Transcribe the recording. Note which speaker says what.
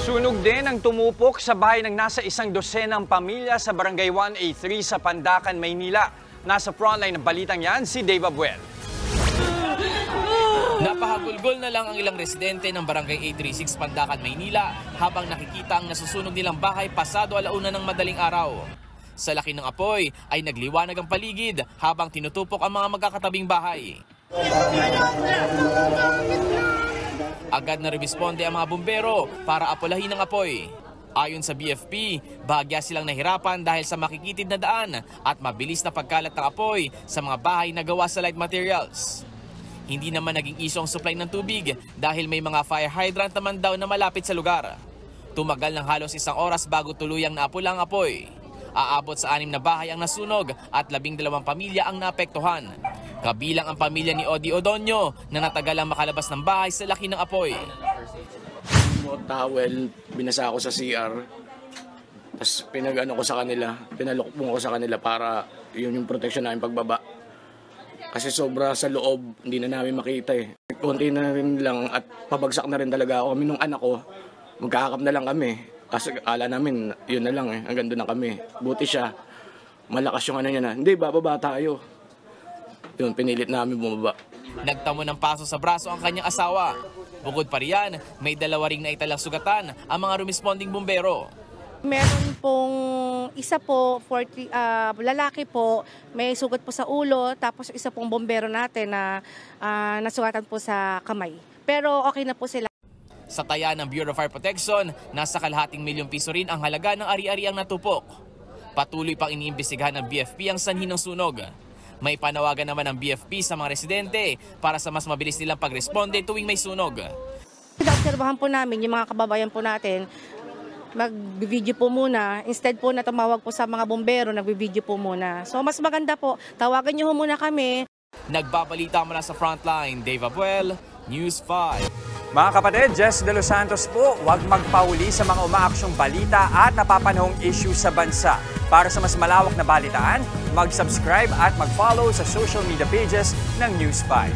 Speaker 1: Sunog din ang tumupok sa bahay ng nasa 100 pamilya sa Barangay 1A3 sa Pandacan, Maynila. Nasa frontline ng balitang yan si Dave Abuel.
Speaker 2: Napahagulgol na lang ang ilang residente ng Barangay 836 Pandacan, Maynila habang nakikita ang nasusunog nilang bahay pasado alauna ng madaling araw. Sa laki ng apoy ay nagliwanag ang paligid habang tinutupok ang mga magkakatabing bahay. Agad na rumisponde ang mga bumbero para apolahin ang apoy. Ayon sa BFP, bahagya silang nahirapan dahil sa makikitid na daan at mabilis na pagkalat ng apoy sa mga bahay na gawa sa light materials. Hindi naman naging isyu ang supply ng tubig dahil may mga fire hydrant naman daw na malapit sa lugar. Tumagal ng halos 1 oras bago tuluyang naapula ang apoy. Aabot sa 6 na bahay ang nasunog at 12 pamilya ang naapektuhan. Kabilang ang pamilya ni Odi Odonyo na natagalang makalabas ng bahay sa laki ng apoy.
Speaker 3: Towel, binasa ako sa CR. Tapos pinag-ano ko sa kanila, pinalukpong ko sa kanila para yun yung protection namin pagbaba. Kasi sobra sa loob, hindi na namin makita eh. Konti na rin lang at pabagsak na rin talaga ako. Kami nung anak ko, magkakakap na lang kami. Kasi akala namin, yun na lang eh, hanggang doon na kami. Buti siya, malakas yung ano niya na, hindi, bababa tayo. Yun, pinilit namin bumaba.
Speaker 2: Nagtamo ng paso sa braso ang kanyang asawa. Bukod pa riyan, may 2 ring naitalang sugatan ang mga rumisponding bumbero.
Speaker 4: Meron pong isa po, lalaki po, may sugat po sa ulo, tapos isa pong bombero natin na nasugatan po sa kamay. Pero okay na po sila.
Speaker 2: Sa taya ng Bureau of Fire Protection, nasa ₱250,000 rin ang halaga ng ari-ariang natupok. Patuloy pang iniimbestigahan ng BFP ang sanhi ng sunog. May panawagan naman ng BFP sa mga residente para sa mas mabilis nilang pagresponde tuwing may sunog.
Speaker 4: Obserbahan po namin yung mga kababayan po natin, mag-video po muna. Instead po na tumawag po sa mga bombero, nag-video po muna. So mas maganda po, tawagan niyo muna kami.
Speaker 2: Nagbabalita mula sa frontline, Dave Abuel, News 5.
Speaker 1: Mga kapatid, Jess De Los Santos po, huwag magpahuli sa mga umaaksyong balita at napapanahong issue sa bansa. Para sa mas malawak na balitaan, mag-subscribe at mag-follow sa social media pages ng News 5.